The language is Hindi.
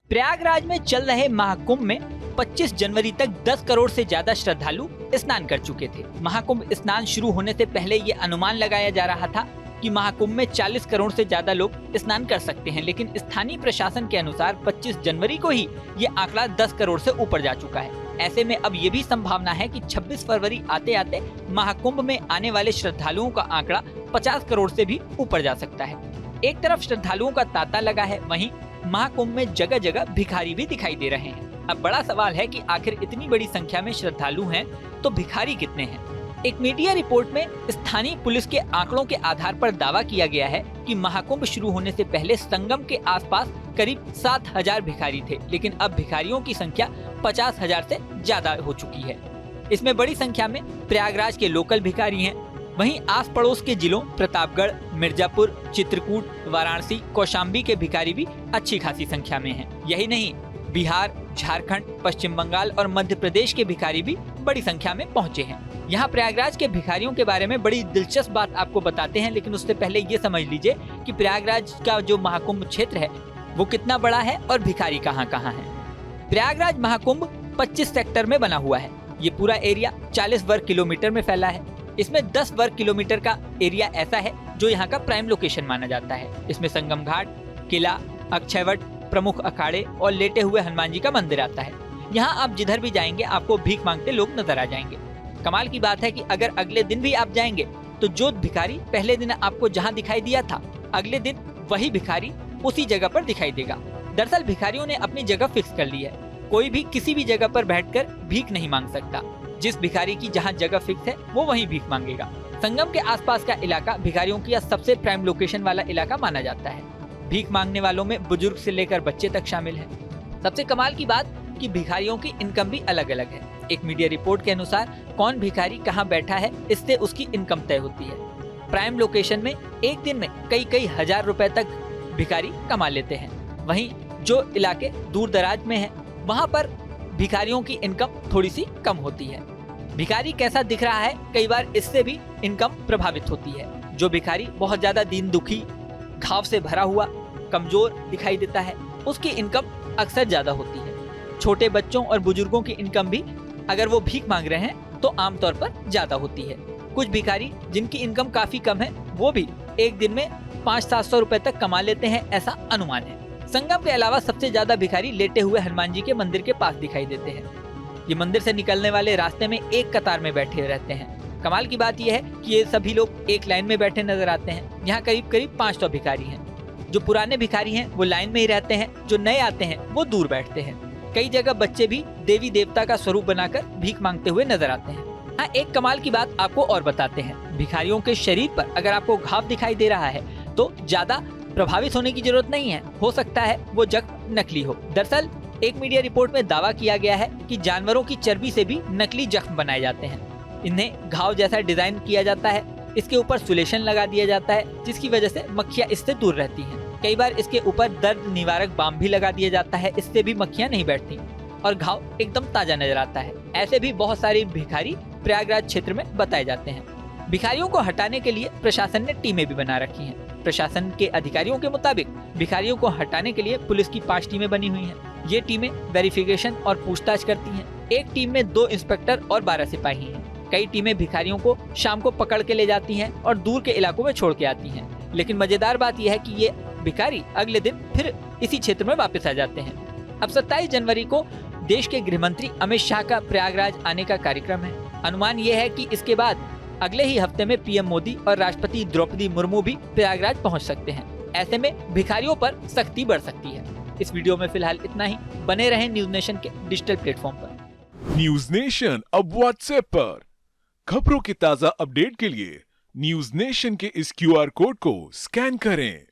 प्रयागराज में चल रहे महाकुंभ में 25 जनवरी तक 10 करोड़ से ज्यादा श्रद्धालु स्नान कर चुके थे। महाकुंभ स्नान शुरू होने से पहले ये अनुमान लगाया जा रहा था कि महाकुंभ में 40 करोड़ से ज्यादा लोग स्नान कर सकते हैं, लेकिन स्थानीय प्रशासन के अनुसार 25 जनवरी को ही ये आंकड़ा 10 करोड़ से ऊपर जा चुका है। ऐसे में अब ये भी संभावना है कि 26 फरवरी आते आते महाकुंभ में आने वाले श्रद्धालुओं का आंकड़ा 50 करोड़ से भी ऊपर जा सकता है। एक तरफ श्रद्धालुओं का तांता लगा है, वहीं महाकुंभ में जगह जगह भिखारी भी दिखाई दे रहे हैं। अब बड़ा सवाल है कि आखिर इतनी बड़ी संख्या में श्रद्धालु हैं तो भिखारी कितने हैं। एक मीडिया रिपोर्ट में स्थानीय पुलिस के आंकड़ों के आधार पर दावा किया गया है कि महाकुंभ शुरू होने से पहले संगम के आसपास करीब 7,000 भिखारी थे, लेकिन अब भिखारियों की संख्या 50,000 से ज्यादा हो चुकी है। इसमें बड़ी संख्या में प्रयागराज के लोकल भिखारी हैं, वहीं आस पड़ोस के जिलों प्रतापगढ़, मिर्जापुर, चित्रकूट, वाराणसी, कौशाम्बी के भिखारी भी अच्छी खासी संख्या में हैं। यही नहीं, बिहार, झारखंड, पश्चिम बंगाल और मध्य प्रदेश के भिखारी भी बड़ी संख्या में पहुंचे हैं। यहाँ प्रयागराज के भिखारियों के बारे में बड़ी दिलचस्प बात आपको बताते हैं, लेकिन उससे पहले ये समझ लीजिए कि प्रयागराज का जो महाकुंभ क्षेत्र है वो कितना बड़ा है और भिखारी कहाँ कहाँ है। प्रयागराज महाकुंभ 25 सेक्टर में बना हुआ है। ये पूरा एरिया 40 वर्ग किलोमीटर में फैला है। इसमें 10 वर्ग किलोमीटर का एरिया ऐसा है जो यहाँ का प्राइम लोकेशन माना जाता है। इसमें संगम घाट, किला, अक्षयवट, प्रमुख अखाड़े और लेटे हुए हनुमान जी का मंदिर आता है। यहाँ आप जिधर भी जाएंगे आपको भीख मांगते लोग नजर आ जाएंगे। कमाल की बात है कि अगर अगले दिन भी आप जाएंगे तो जो भिखारी पहले दिन आपको जहाँ दिखाई दिया था, अगले दिन वही भिखारी उसी जगह पर दिखाई देगा। दरअसल भिखारियों ने अपनी जगह फिक्स कर ली है। कोई भी किसी भी जगह पर बैठकर भीख नहीं मांग सकता। जिस भिखारी की जहाँ जगह फिक्स है वो वहीं भीख मांगेगा। संगम के आसपास का इलाका भिखारियों की सबसे प्राइम लोकेशन वाला इलाका माना जाता है। भीख मांगने वालों में बुजुर्ग से लेकर बच्चे तक शामिल हैं। सबसे कमाल की बात कि भिखारियों की इनकम भी अलग अलग है। एक मीडिया रिपोर्ट के अनुसार कौन भिखारी कहाँ बैठा है इससे उसकी इनकम तय होती है। प्राइम लोकेशन में एक दिन में कई हजार रुपए तक भिखारी कमा लेते हैं। वहीं जो इलाके दूर दराज में है वहाँ पर भिखारियों की इनकम थोड़ी सी कम होती है। भिखारी कैसा दिख रहा है, कई बार इससे भी इनकम प्रभावित होती है। जो भिखारी बहुत ज्यादा दीन दुखी, घाव से भरा हुआ, कमजोर दिखाई देता है, उसकी इनकम अक्सर ज्यादा होती है। छोटे बच्चों और बुजुर्गों की इनकम भी अगर वो भीख मांग रहे हैं तो आमतौर पर ज्यादा होती है। कुछ भिखारी जिनकी इनकम काफी कम है वो भी एक दिन में 500-700 रुपए तक कमा लेते हैं, ऐसा अनुमान है। संगम के अलावा सबसे ज्यादा भिखारी लेटे हुए हनुमान जी के मंदिर के पास दिखाई देते हैं। ये मंदिर से निकलने वाले रास्ते में एक कतार में बैठे रहते हैं। कमाल की बात यह है कि ये सभी लोग एक लाइन में बैठे नजर आते हैं। यहाँ करीब 500 भिखारी हैं। जो पुराने भिखारी हैं वो लाइन में ही रहते हैं, जो नए आते हैं वो दूर बैठते हैं। कई जगह बच्चे भी देवी देवता का स्वरूप बनाकर भीख मांगते हुए नजर आते हैं। हाँ, एक कमाल की बात आपको और बताते हैं। भिखारियों के शरीर पर अगर आपको घाव दिखाई दे रहा है तो ज्यादा प्रभावित होने की जरूरत नहीं है। हो सकता है वो जख्म नकली हो। दरअसल एक मीडिया रिपोर्ट में दावा किया गया है कि जानवरों की चर्बी से भी नकली जख्म बनाए जाते हैं। इन्हें घाव जैसा डिजाइन किया जाता है, इसके ऊपर सुलेशन लगा दिया जाता है जिसकी वजह से मक्खियाँ इससे दूर रहती हैं। कई बार इसके ऊपर दर्द निवारक बाम भी लगा दिया जाता है, इससे भी मक्खियाँ नहीं बैठती और घाव एकदम ताजा नजर आता है। ऐसे भी बहुत सारे भिखारी प्रयागराज क्षेत्र में बताए जाते हैं। भिखारियों को हटाने के लिए प्रशासन ने टीमें भी बना रखी हैं। प्रशासन के अधिकारियों के मुताबिक भिखारियों को हटाने के लिए पुलिस की 5 टीमें बनी हुई हैं। ये टीमें वेरिफिकेशन और पूछताछ करती हैं। एक टीम में 2 इंस्पेक्टर और 12 सिपाही हैं। कई टीमें भिखारियों को शाम को पकड़ के ले जाती हैं और दूर के इलाकों में छोड़ के आती हैं। लेकिन मजेदार बात यह है कि ये भिखारी अगले दिन फिर इसी क्षेत्र में वापस आ जाते हैं। अब 27 जनवरी को देश के गृह मंत्री अमित शाह का प्रयागराज आने का कार्यक्रम है। अनुमान यह है कि इसके बाद अगले ही हफ्ते में पीएम मोदी और राष्ट्रपति द्रौपदी मुर्मू भी प्रयागराज पहुंच सकते हैं। ऐसे में भिखारियों पर सख्ती बढ़ सकती है। इस वीडियो में फिलहाल इतना ही। बने रहें न्यूज नेशन के डिजिटल प्लेटफॉर्म पर। न्यूज नेशन अब व्हाट्सएप पर। खबरों की ताजा अपडेट के लिए न्यूज नेशन के इस QR कोड को स्कैन करें।